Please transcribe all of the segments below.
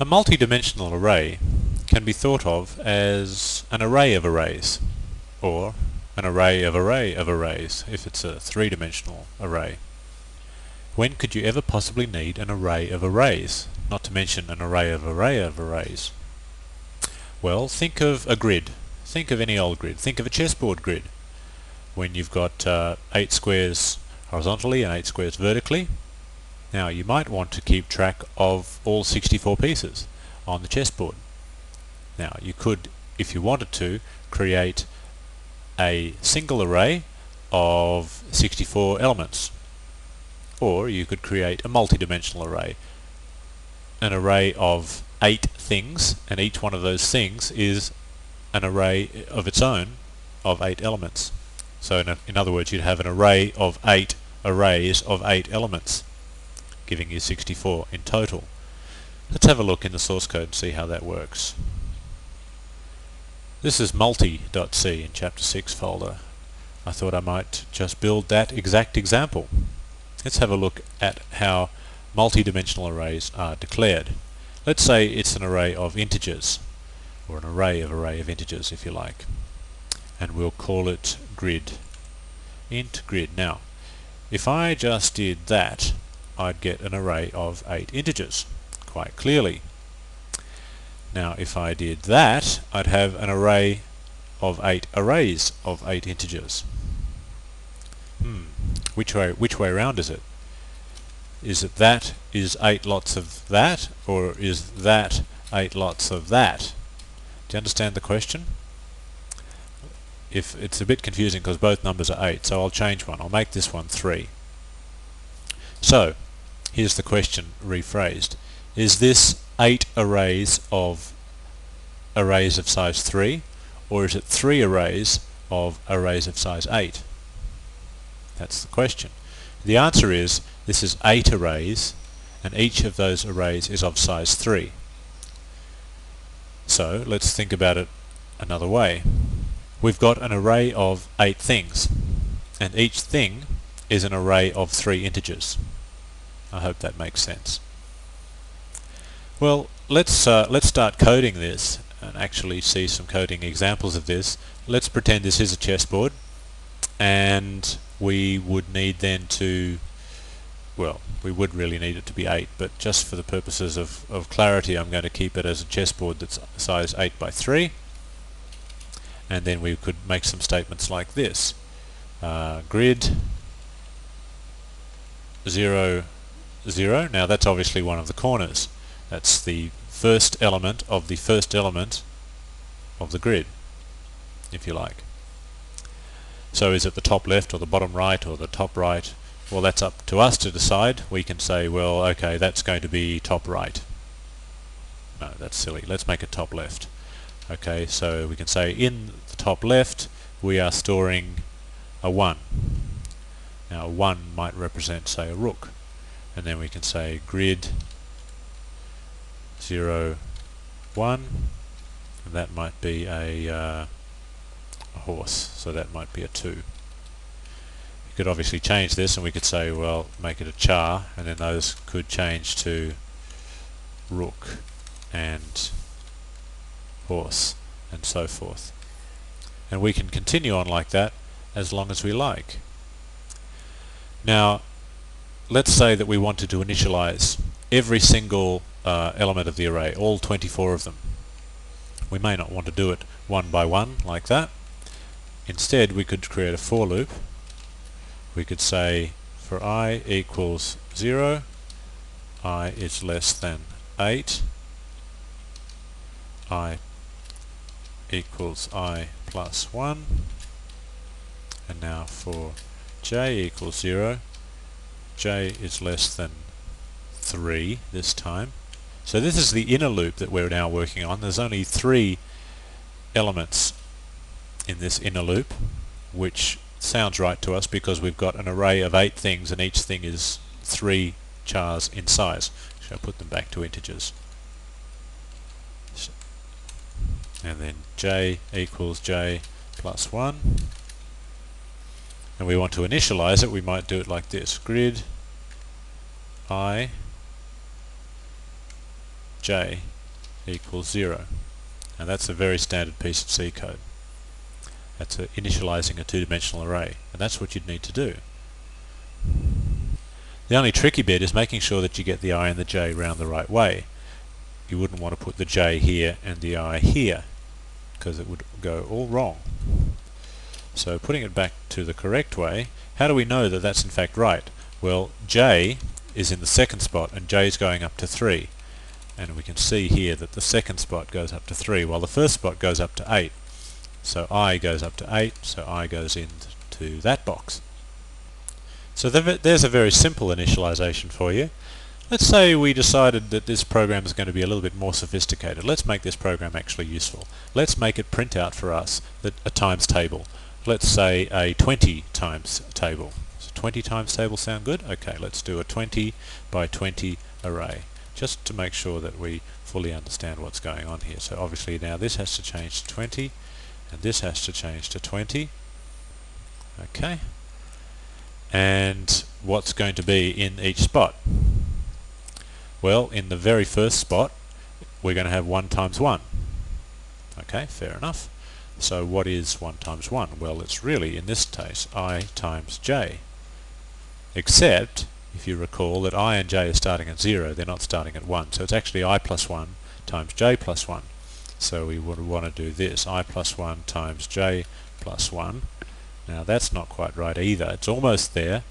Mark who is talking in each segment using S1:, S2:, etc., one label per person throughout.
S1: A multi-dimensional array can be thought of as an array of arrays, or an array of arrays if it's a three-dimensional array. When could you ever possibly need an array of arrays, not to mention an array of arrays? Well, think of a grid. Think of any old grid. Think of a chessboard grid. When you've got 8 squares horizontally and 8 squares vertically, now you might want to keep track of all 64 pieces on the chessboard. Now you could, if you wanted to, create a single array of 64 elements, or you could create a multi-dimensional array, an array of 8 things, and each one of those things is an array of its own of 8 elements. So in other words, you'd have an array of 8 arrays of 8 elements, giving you 64 in total. Let's have a look in the source code and see how that works. This is multi.c in chapter 6 folder. I thought I might just build that exact example. Let's have a look at how multi-dimensional arrays are declared. Let's say it's an array of integers, or an array of integers if you like, and we'll call it grid, int grid. Now if I just did that, I'd get an array of 8 integers quite clearly. Now if I did that, I'd have an array of 8 arrays of 8 integers. Which way around is it? Is it that is 8 lots of that, or is that 8 lots of that? Do you understand the question? If it's a bit confusing because both numbers are 8, so I'll change one. I'll make this one 3. So here's the question rephrased. Is this 8 arrays of size 3, or is it 3 arrays of size 8? That's the question. The answer is this is 8 arrays, and each of those arrays is of size 3. So let's think about it another way. We've got an array of 8 things, and each thing is an array of 3 integers. I hope that makes sense. Well, let's start coding this and actually see some coding examples of this. Let's pretend this is a chessboard, and we would need then to, well, we would really need it to be 8, but just for the purposes of clarity, I'm going to keep it as a chessboard that's size 8 by 3, and then we could make some statements like this. Grid 0, 0. Now that's obviously one of the corners. That's the first element of the first element of the grid, if you like. So is it the top left or the bottom right or the top right? Well, that's up to us to decide. We can say, well, okay, that's going to be top right. No, that's silly. Let's make it top left. Okay, so we can say in the top left we are storing a 1. Now 1 might represent, say, a rook, and then we can say grid 0, 1, and that might be a horse, so that might be a 2. You could obviously change this, and we could say, well, make it a char, and then those could change to rook and horse, and so forth. And we can continue on like that as long as we like. Now let's say that we wanted to initialize every single element of the array, all 24 of them. We may not want to do it one by one like that. Instead we could create a for loop. We could say for I equals 0, I is less than 8, I equals I plus 1, and now for j equals 0, j is less than 3 this time. So this is the inner loop that we're now working on. There's only 3 elements in this inner loop, which sounds right to us because we've got an array of 8 things and each thing is 3 chars in size. So I'll put them back to integers. And then j equals j plus 1. And we want to initialize it. We might do it like this. Grid I j equals 0. And that's a very standard piece of C code. That's initializing a two-dimensional array, and that's what you'd need to do. The only tricky bit is making sure that you get the I and the j round the right way. You wouldn't want to put the j here and the I here, because it would go all wrong. So putting it back to the correct way, how do we know that that's in fact right? Well, j is in the second spot and j is going up to 3. And we can see here that the second spot goes up to 3 while the first spot goes up to 8. So I goes up to 8, so I goes into that box. So there's a very simple initialization for you. Let's say we decided that this program is going to be a little bit more sophisticated. Let's make this program actually useful. Let's make it print out for us a times table. Let's say a 20 times table. Does a 20 times table sound good? Okay, let's do a 20 by 20 array, just to make sure that we fully understand what's going on here. So obviously now this has to change to 20, and this has to change to 20. Okay. And what's going to be in each spot? Well, in the very first spot, we're going to have 1 times 1. Okay, fair enough. So what is 1 times 1? Well, it's really, in this case, I times j. Except, if you recall, that I and j are starting at 0, they're not starting at 1. So it's actually I plus 1 times j plus 1. So we would want to do this, I plus 1 times j plus 1. Now that's not quite right either. It's almost there.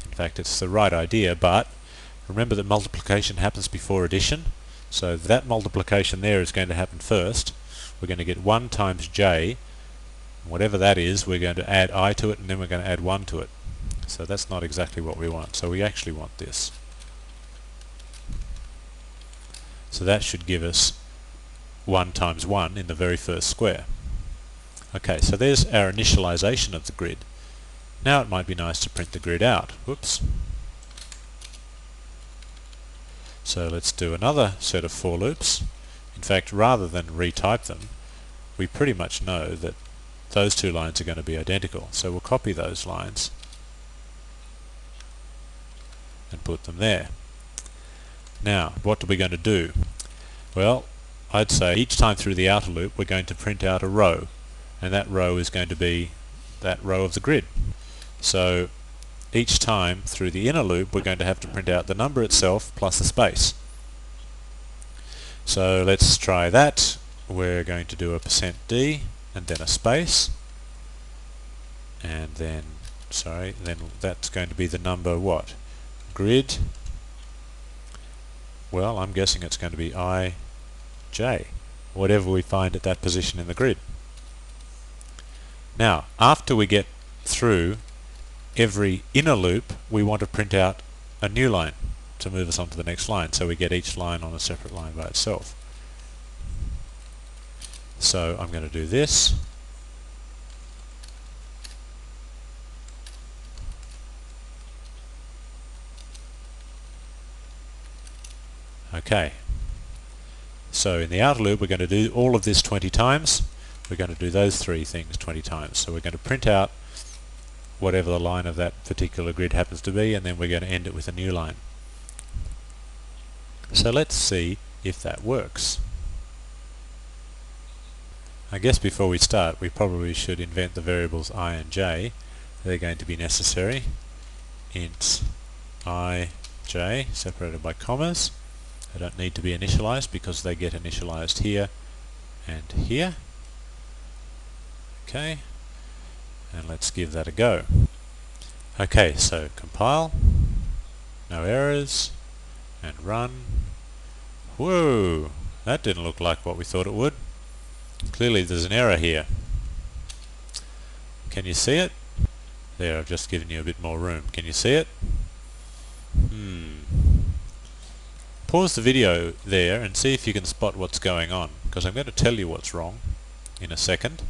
S1: In fact, it's the right idea, but remember that multiplication happens before addition. So that multiplication there is going to happen first. We're going to get 1 times j. Whatever that is, we're going to add I to it, and then we're going to add 1 to it. So that's not exactly what we want. So we actually want this. So that should give us 1 times 1 in the very first square. Okay, so there's our initialization of the grid. Now it might be nice to print the grid out. Whoops. So let's do another set of for loops. In fact, rather than retype them, we pretty much know that those two lines are going to be identical. So we'll copy those lines and put them there. Now, what are we going to do? Well, I'd say each time through the outer loop we're going to print out a row, and that row is going to be that row of the grid. So each time through the inner loop we're going to have to print out the number itself plus a space. So let's try that. We're going to do a %d and then a space, and then then that's going to be the number what? Grid. Well, I'm guessing it's going to be I, j, whatever we find at that position in the grid. Now, after we get through every inner loop, we want to print out a new line to move us on to the next line, so we get each line on a separate line by itself. So I'm going to do this. Okay. So in the outer loop we're going to do all of this 20 times. We're going to do those three things 20 times. So we're going to print out whatever the line of that particular grid happens to be, and then we're going to end it with a new line. So let's see if that works. I guess before we start we probably should invent the variables I and j. They're going to be necessary. Int I, j, separated by commas. They don't need to be initialized because they get initialized here and here. Okay, and let's give that a go. Okay, so compile, no errors, and run. Whoa, that didn't look like what we thought it would. Clearly there's an error here. Can you see it? There, I've just given you a bit more room. Can you see it? Pause the video there and see if you can spot what's going on, because I'm going to tell you what's wrong in a second.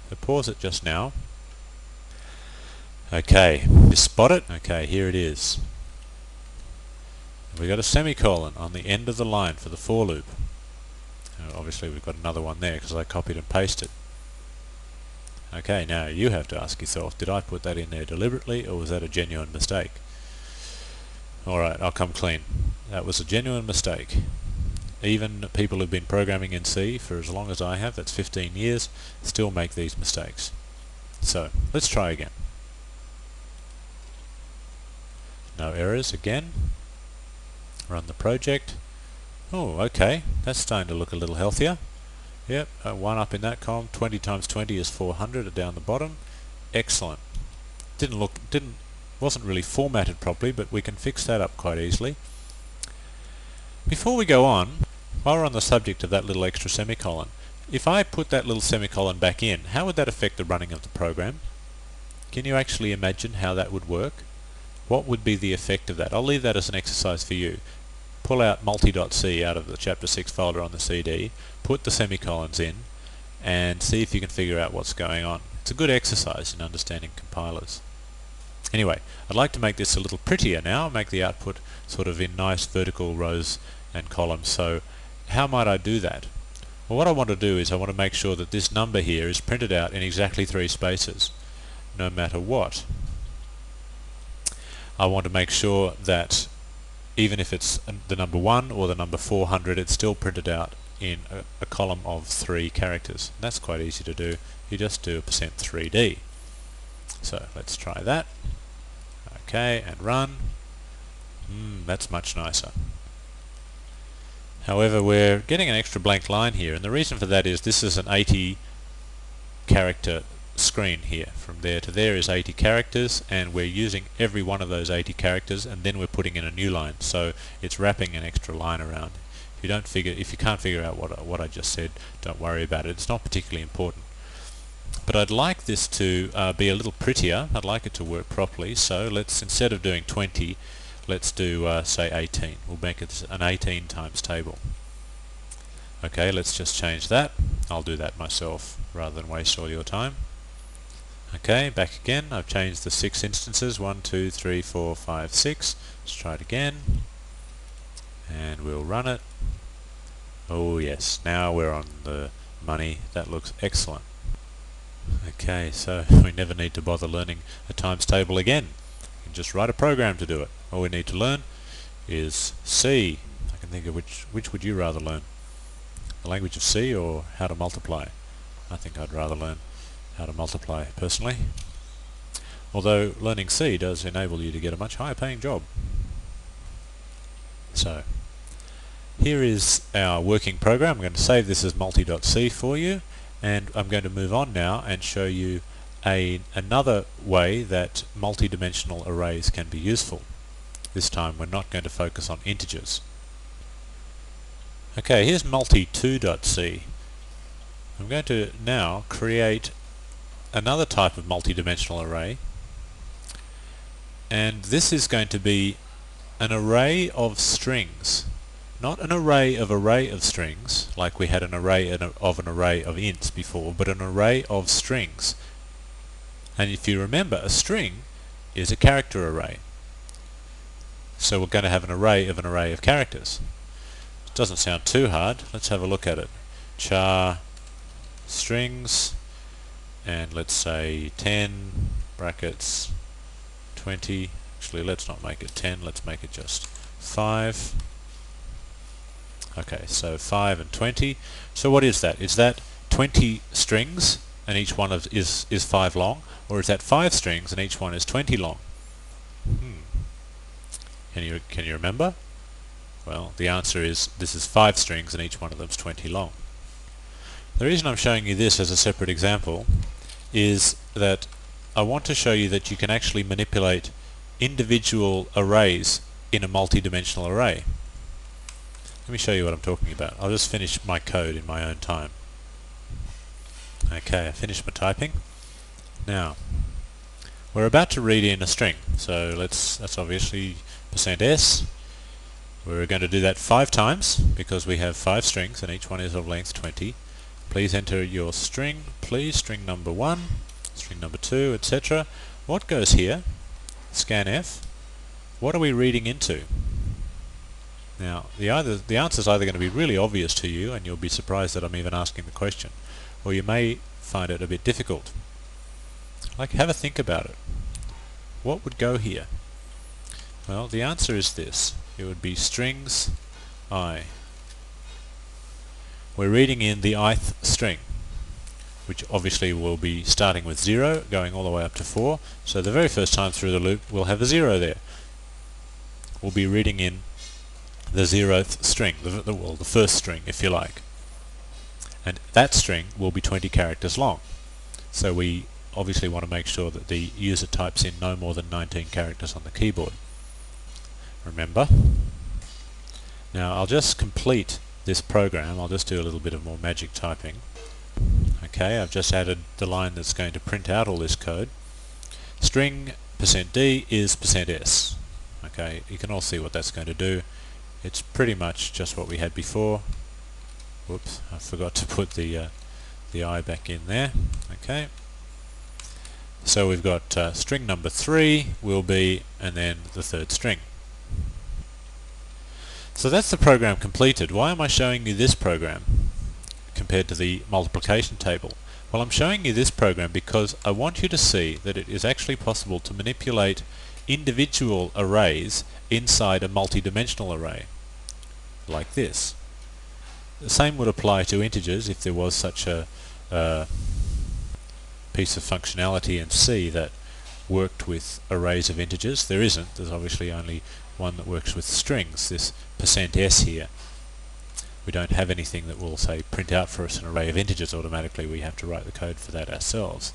S1: So pause it just now. Okay, you spot it? Okay, here it is. We've got a semicolon on the end of the line for the for loop. Obviously we've got another one there because I copied and pasted. Okay, now you have to ask yourself, did I put that in there deliberately or was that a genuine mistake? Alright, I'll come clean. That was a genuine mistake. even people who've been programming in C for as long as I have, that's 15 years, still make these mistakes. So let's try again. No errors again. Run the project. Oh, okay, that's starting to look a little healthier. Yep, 1 up in that column. 20 times 20 is 400 down the bottom. Excellent. Wasn't really formatted properly, but we can fix that up quite easily. Before we go on, while we're on the subject of that little extra semicolon, if I put that little semicolon back in, how would that affect the running of the program? Can you actually imagine how that would work? What would be the effect of that? I'll leave that as an exercise for you. Pull out multi.c out of the chapter 6 folder on the CD, put the semicolons in, and see if you can figure out what's going on. It's a good exercise in understanding compilers. Anyway, I'd like to make this a little prettier now, make the output sort of in nice vertical rows and columns. So how might I do that? Well, what I want to do is I want to make sure that this number here is printed out in exactly 3 spaces, no matter what. I want to make sure that even if it's the number 1 or the number 400, it's still printed out in a column of 3 characters. And that's quite easy to do. You just do %3d. So let's try that. Okay, and run. That's much nicer. However, we're getting an extra blank line here, and the reason for that is this is an 80 character screen here. From there to there is 80 characters, and we're using every one of those 80 characters, and then we're putting in a new line. So it's wrapping an extra line around. If you can't figure out what I just said, don't worry about it. It's not particularly important. But I'd like this to be a little prettier. I'd like it to work properly. So let's, instead of doing 20, let's do say 18. We'll make it an 18 times table. Okay, let's just change that. I'll do that myself rather than waste all your time. Okay, back again. I've changed the 6 instances. 1, 2, 3, 4, 5, 6. Let's try it again. And we'll run it. Oh yes, now we're on the money. That looks excellent. Okay, so we never need to bother learning a times table again. We can just write a program to do it. All we need to learn is C. I can think of which would you rather learn? The language of C or how to multiply? I think I'd rather learn how to multiply personally. Although learning C does enable you to get a much higher paying job. So here is our working program. I'm going to save this as multi.c for you, and I'm going to move on now and show you another way that multi-dimensional arrays can be useful. This time we're not going to focus on integers. Okay, here's multi2.c. I'm going to now create another type of multi-dimensional array, and this is going to be an array of strings. Not an array of strings, like we had an array of ints before, but an array of strings. And if you remember, a string is a character array. So we're going to have an array of characters. It doesn't sound too hard. Let's have a look at it. Char strings, and let's say 10 brackets 20. Actually, let's not make it 10, let's make it just 5. Okay, so 5 and 20. So what is that? Is that 20 strings and each one is 5 long? Or is that 5 strings and each one is 20 long? Can you remember? Well, the answer is this is 5 strings and each one of them is 20 long. The reason I'm showing you this as a separate example is that I want to show you that you can actually manipulate individual arrays in a multi-dimensional array. Let me show you what I'm talking about. I'll just finish my code in my own time. Okay, I finished my typing. Now, we're about to read in a string, so that's obviously %s. We're going to do that 5 times because we have 5 strings and each one is of length 20. Please enter your string, please, string number 1, string number 2, etc. What goes here? Scanf. What are we reading into? Now, the answer is either going to be really obvious to you and you'll be surprised that I'm even asking the question, or you may find it a bit difficult. Like, have a think about it. What would go here? Well, the answer is this. It would be strings I. we're reading in the ith string, which obviously will be starting with 0, going all the way up to 4. So the very first time through the loop, we'll have a 0 there. We'll be reading in the 0th string, the first string, if you like. And that string will be 20 characters long. So we obviously want to make sure that the user types in no more than 19 characters on the keyboard. Remember? Now I'll just complete this program. I'll just do a little bit of more magic typing. Okay, I've just added the line that's going to print out all this code. String %d is %s. Okay, you can all see what that's going to do. It's pretty much just what we had before. Whoops, I forgot to put the I back in there. Okay, so we've got string number 3 will be, and then the third string. So that's the program completed. Why am I showing you this program compared to the multiplication table? Well, I'm showing you this program because I want you to see that it is actually possible to manipulate individual arrays inside a multi-dimensional array, like this. The same would apply to integers if there was such a piece of functionality in C that worked with arrays of integers. There isn't. There's obviously only one that works with strings, this %s here. We don't have anything that will, say, print out for us an array of integers automatically. We have to write the code for that ourselves.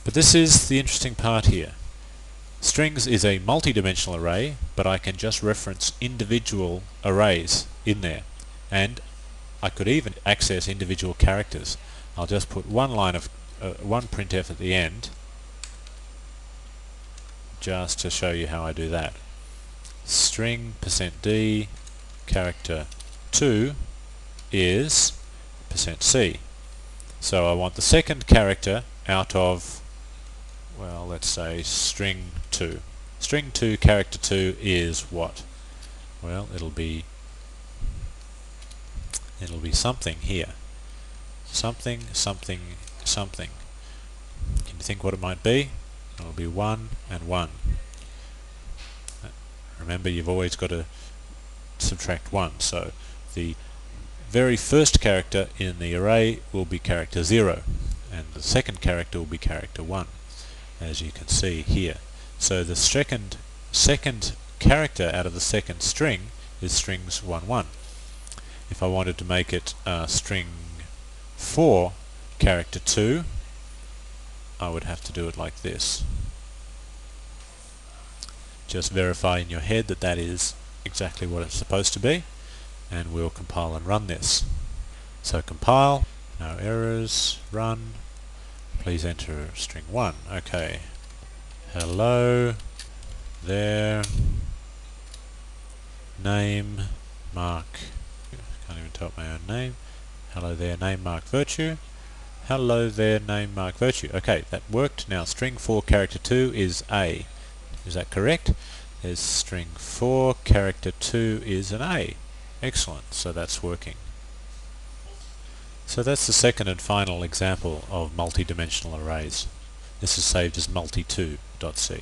S1: But this is the interesting part here. Strings is a multi-dimensional array, but I can just reference individual arrays in there. And I could even access individual characters. I'll just put one line of one printf at the end, just to show you how I do that. String %d character 2 is %c. So I want the second character out of, well, let's say string 2. String 2 character 2 is what? Well, it'll be something here. Something, something, something. Can you think what it might be? It'll be 1 and 1. Remember, you've always got to subtract 1, so the very first character in the array will be character 0, and the second character will be character 1, as you can see here. So the second character out of the second string is strings 1, 1. If I wanted to make it string 4 character 2, I would have to do it like this. Just verify in your head that that is exactly what it's supposed to be, and we'll compile and run this. So compile, no errors, run, please enter string 1. Okay, hello there, name mark, can't even type my own name, hello there, name mark virtue, hello there, name mark virtue. Okay, that worked. Now string 4 character 2 is A. Is that correct? There's string 4 character 2 is an A. Excellent, so that's working. So that's the second and final example of multi-dimensional arrays. This is saved as multi2.c.